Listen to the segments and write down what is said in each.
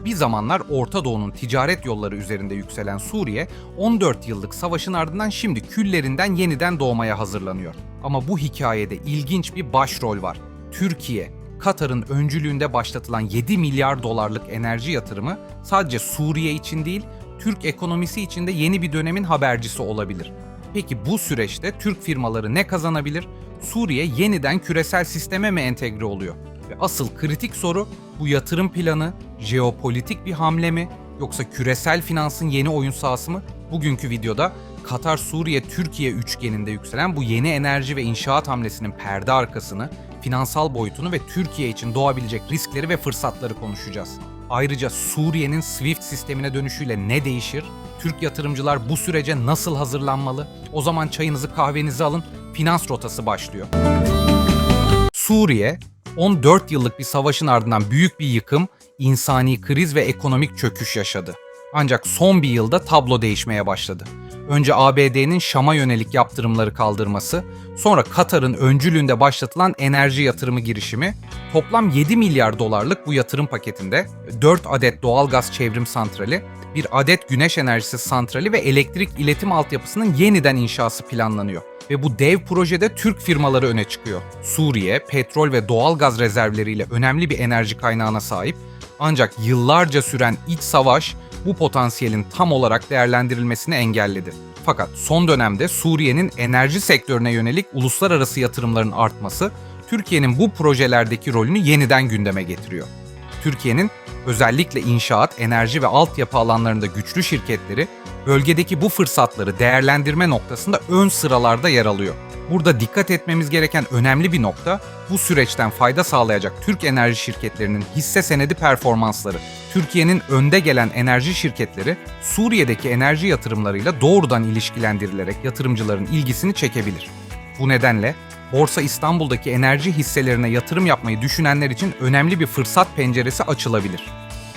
Bir zamanlar Orta Doğu'nun ticaret yolları üzerinde yükselen Suriye, 14 yıllık savaşın ardından şimdi küllerinden yeniden doğmaya hazırlanıyor. Ama bu hikayede ilginç bir başrol var. Türkiye. Katar'ın öncülüğünde başlatılan 7 milyar dolarlık enerji yatırımı sadece Suriye için değil, Türk ekonomisi için de yeni bir dönemin habercisi olabilir. Peki bu süreçte Türk firmaları ne kazanabilir? Suriye yeniden küresel sisteme mi entegre oluyor? Ve asıl kritik soru, bu yatırım planı jeopolitik bir hamle mi yoksa küresel finansın yeni oyun sahası mı? Bugünkü videoda Katar-Suriye-Türkiye üçgeninde yükselen bu yeni enerji ve inşaat hamlesinin perde arkasını, finansal boyutunu ve Türkiye için doğabilecek riskleri ve fırsatları konuşacağız. Ayrıca Suriye'nin SWIFT sistemine dönüşüyle ne değişir? Türk yatırımcılar bu sürece nasıl hazırlanmalı? O zaman çayınızı kahvenizi alın, finans rotası başlıyor. Suriye, 14 yıllık bir savaşın ardından büyük bir yıkım, insani kriz ve ekonomik çöküş yaşadı. Ancak son bir yılda tablo değişmeye başladı. Önce ABD'nin Şam'a yönelik yaptırımları kaldırması, sonra Katar'ın öncülüğünde başlatılan enerji yatırımı girişimi, toplam 7 milyar dolarlık bu yatırım paketinde 4 adet doğalgaz çevrim santrali, 1 adet güneş enerjisi santrali ve elektrik iletim altyapısının yeniden inşası planlanıyor. Ve bu dev projede Türk firmaları öne çıkıyor. Suriye, petrol ve doğalgaz rezervleriyle önemli bir enerji kaynağına sahip. Ancak yıllarca süren iç savaş bu potansiyelin tam olarak değerlendirilmesini engelledi. Fakat son dönemde Suriye'nin enerji sektörüne yönelik uluslararası yatırımların artması, Türkiye'nin bu projelerdeki rolünü yeniden gündeme getiriyor. Türkiye'nin özellikle inşaat, enerji ve altyapı alanlarında güçlü şirketleri, bölgedeki bu fırsatları değerlendirme noktasında ön sıralarda yer alıyor. Burada dikkat etmemiz gereken önemli bir nokta, bu süreçten fayda sağlayacak Türk enerji şirketlerinin hisse senedi performansları. Türkiye'nin önde gelen enerji şirketleri, Suriye'deki enerji yatırımlarıyla doğrudan ilişkilendirilerek yatırımcıların ilgisini çekebilir. Bu nedenle Borsa İstanbul'daki enerji hisselerine yatırım yapmayı düşünenler için önemli bir fırsat penceresi açılabilir.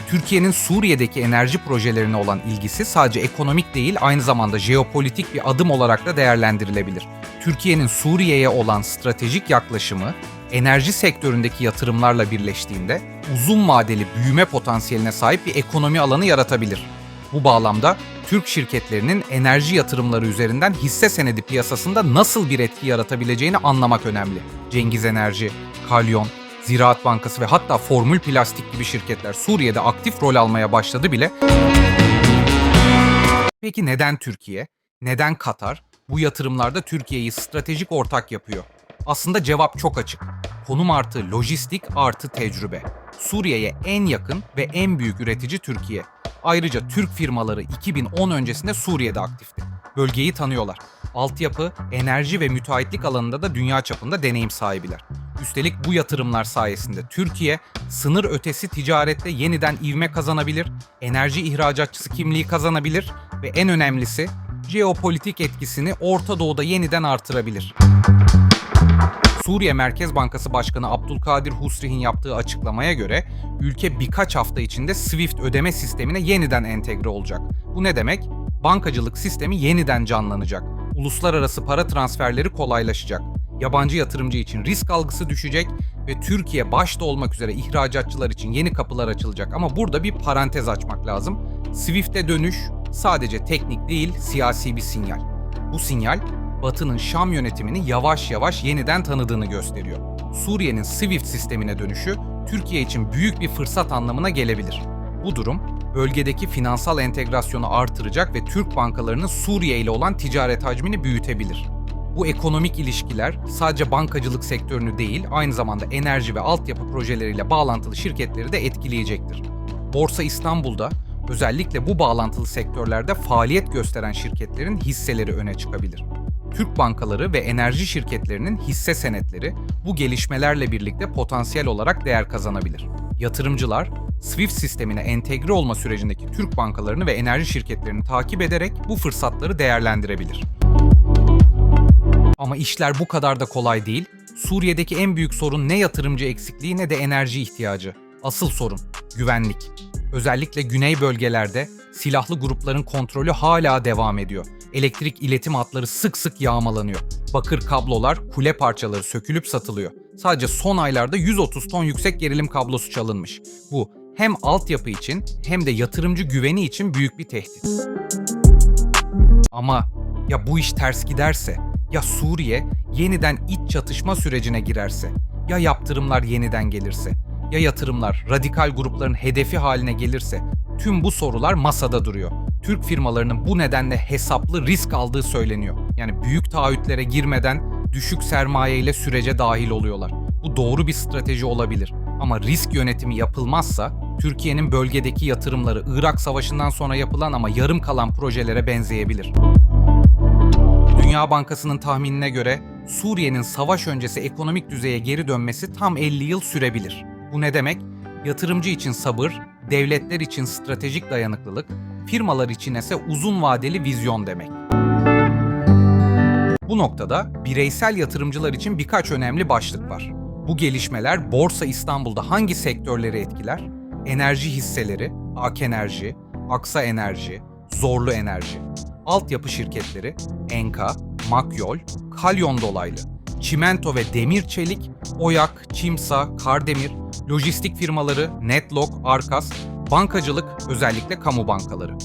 Türkiye'nin Suriye'deki enerji projelerine olan ilgisi sadece ekonomik değil, aynı zamanda jeopolitik bir adım olarak da değerlendirilebilir. Türkiye'nin Suriye'ye olan stratejik yaklaşımı, enerji sektöründeki yatırımlarla birleştiğinde uzun vadeli büyüme potansiyeline sahip bir ekonomi alanı yaratabilir. Bu bağlamda Türk şirketlerinin enerji yatırımları üzerinden hisse senedi piyasasında nasıl bir etki yaratabileceğini anlamak önemli. Cengiz Enerji, Kalyon, Ziraat Bankası ve hatta Formül Plastik gibi şirketler Suriye'de aktif rol almaya başladı bile. Peki neden Türkiye? Neden Katar? Bu yatırımlarda Türkiye'yi stratejik ortak yapıyor. Aslında cevap çok açık. Konum artı lojistik artı tecrübe. Suriye'ye en yakın ve en büyük üretici Türkiye. Ayrıca Türk firmaları 2010 öncesinde Suriye'de aktifti. Bölgeyi tanıyorlar. Altyapı, enerji ve müteahhitlik alanında da dünya çapında deneyim sahibiler. Üstelik bu yatırımlar sayesinde Türkiye, sınır ötesi ticarette yeniden ivme kazanabilir, enerji ihracatçısı kimliği kazanabilir ve en önemlisi, jeopolitik etkisini Orta Doğu'da yeniden artırabilir. Suriye Merkez Bankası Başkanı Abdülkadir Husri'nin yaptığı açıklamaya göre ülke birkaç hafta içinde SWIFT ödeme sistemine yeniden entegre olacak. Bu ne demek? Bankacılık sistemi yeniden canlanacak. Uluslararası para transferleri kolaylaşacak. Yabancı yatırımcı için risk algısı düşecek ve Türkiye başta olmak üzere ihracatçılar için yeni kapılar açılacak. Ama burada bir parantez açmak lazım. SWIFT'e dönüş sadece teknik değil, siyasi bir sinyal. Bu sinyal, Batı'nın Şam yönetimini yavaş yavaş yeniden tanıdığını gösteriyor. Suriye'nin SWIFT sistemine dönüşü, Türkiye için büyük bir fırsat anlamına gelebilir. Bu durum, bölgedeki finansal entegrasyonu artıracak ve Türk bankalarının Suriye ile olan ticaret hacmini büyütebilir. Bu ekonomik ilişkiler sadece bankacılık sektörünü değil, aynı zamanda enerji ve altyapı projeleriyle bağlantılı şirketleri de etkileyecektir. Borsa İstanbul'da özellikle bu bağlantılı sektörlerde faaliyet gösteren şirketlerin hisseleri öne çıkabilir. Türk bankaları ve enerji şirketlerinin hisse senetleri bu gelişmelerle birlikte potansiyel olarak değer kazanabilir. Yatırımcılar, SWIFT sistemine entegre olma sürecindeki Türk bankalarını ve enerji şirketlerini takip ederek bu fırsatları değerlendirebilir. Ama işler bu kadar da kolay değil. Suriye'deki en büyük sorun ne yatırımcı eksikliği ne de enerji ihtiyacı. Asıl sorun güvenlik. Özellikle güney bölgelerde silahlı grupların kontrolü hala devam ediyor. Elektrik iletim hatları sık sık yağmalanıyor. Bakır kablolar, kule parçaları sökülüp satılıyor. Sadece son aylarda 130 ton yüksek gerilim kablosu çalınmış. Bu hem altyapı için hem de yatırımcı güveni için büyük bir tehdit. Ama ya bu iş ters giderse, ya Suriye yeniden iç çatışma sürecine girerse, ya yaptırımlar yeniden gelirse, ya yatırımlar radikal grupların hedefi haline gelirse, tüm bu sorular masada duruyor. Türk firmalarının bu nedenle hesaplı risk aldığı söyleniyor. Yani büyük taahhütlere girmeden düşük sermaye ile sürece dahil oluyorlar. Bu doğru bir strateji olabilir. Ama risk yönetimi yapılmazsa Türkiye'nin bölgedeki yatırımları Irak Savaşı'ndan sonra yapılan ama yarım kalan projelere benzeyebilir. Dünya Bankası'nın tahminine göre Suriye'nin savaş öncesi ekonomik düzeye geri dönmesi tam 50 yıl sürebilir. Bu ne demek? Yatırımcı için sabır, devletler için stratejik dayanıklılık, firmalar için ise uzun vadeli vizyon demek. Bu noktada bireysel yatırımcılar için birkaç önemli başlık var. Bu gelişmeler Borsa İstanbul'da hangi sektörleri etkiler? Enerji hisseleri, Ak Enerji, Aksa Enerji, Zorlu Enerji, altyapı şirketleri, Enka, Makyol, Kalyon Dolaylı, çimento ve demir çelik, Oyak, Çimsa, Kardemir, lojistik firmaları, Netlog, Arkas, bankacılık, özellikle kamu bankaları.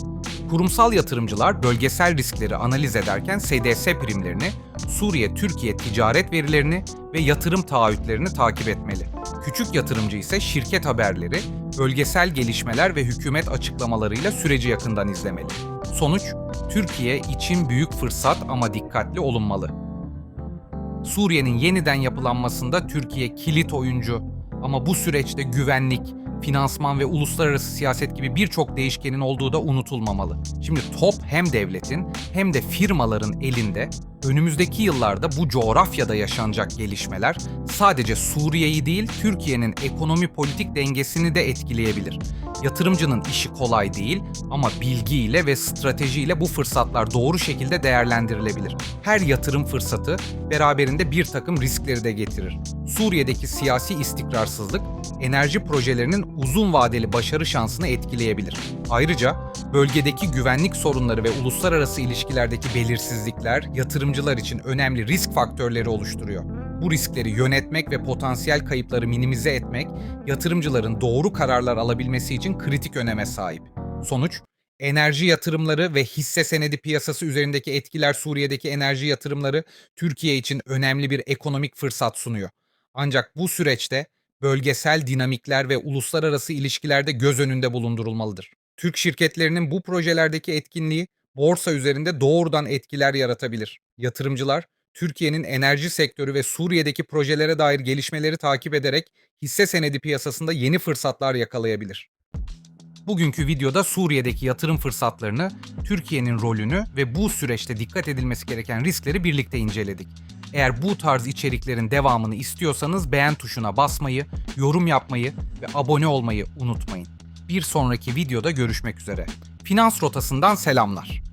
Kurumsal yatırımcılar bölgesel riskleri analiz ederken SDS primlerini, Suriye-Türkiye ticaret verilerini ve yatırım taahhütlerini takip etmeli. Küçük yatırımcı ise şirket haberleri, bölgesel gelişmeler ve hükümet açıklamalarıyla süreci yakından izlemeli. Sonuç, Türkiye için büyük fırsat ama dikkatli olunmalı. Suriye'nin yeniden yapılanmasında Türkiye kilit oyuncu ama bu süreçte güvenlik, finansman ve uluslararası siyaset gibi birçok değişkenin olduğu da unutulmamalı. Şimdi top hem devletin hem de firmaların elinde. Önümüzdeki yıllarda bu coğrafyada yaşanacak gelişmeler sadece Suriye'yi değil, Türkiye'nin ekonomi politik dengesini de etkileyebilir. Yatırımcının işi kolay değil ama bilgiyle ve stratejiyle bu fırsatlar doğru şekilde değerlendirilebilir. Her yatırım fırsatı beraberinde bir takım riskleri de getirir. Suriye'deki siyasi istikrarsızlık, enerji projelerinin uzun vadeli başarı şansını etkileyebilir. Ayrıca bölgedeki güvenlik sorunları ve uluslararası ilişkilerdeki belirsizlikler yatırımcılar için önemli risk faktörleri oluşturuyor. Bu riskleri yönetmek ve potansiyel kayıpları minimize etmek, yatırımcıların doğru kararlar alabilmesi için kritik öneme sahip. Sonuç, enerji yatırımları ve hisse senedi piyasası üzerindeki etkiler Suriye'deki enerji yatırımları Türkiye için önemli bir ekonomik fırsat sunuyor. Ancak bu süreçte bölgesel dinamikler ve uluslararası ilişkilerde göz önünde bulundurulmalıdır. Türk şirketlerinin bu projelerdeki etkinliği borsa üzerinde doğrudan etkiler yaratabilir. Yatırımcılar, Türkiye'nin enerji sektörü ve Suriye'deki projelere dair gelişmeleri takip ederek hisse senedi piyasasında yeni fırsatlar yakalayabilir. Bugünkü videoda Suriye'deki yatırım fırsatlarını, Türkiye'nin rolünü ve bu süreçte dikkat edilmesi gereken riskleri birlikte inceledik. Eğer bu tarz içeriklerin devamını istiyorsanız beğen tuşuna basmayı, yorum yapmayı ve abone olmayı unutmayın. Bir sonraki videoda görüşmek üzere. Finans Rotası'ndan selamlar.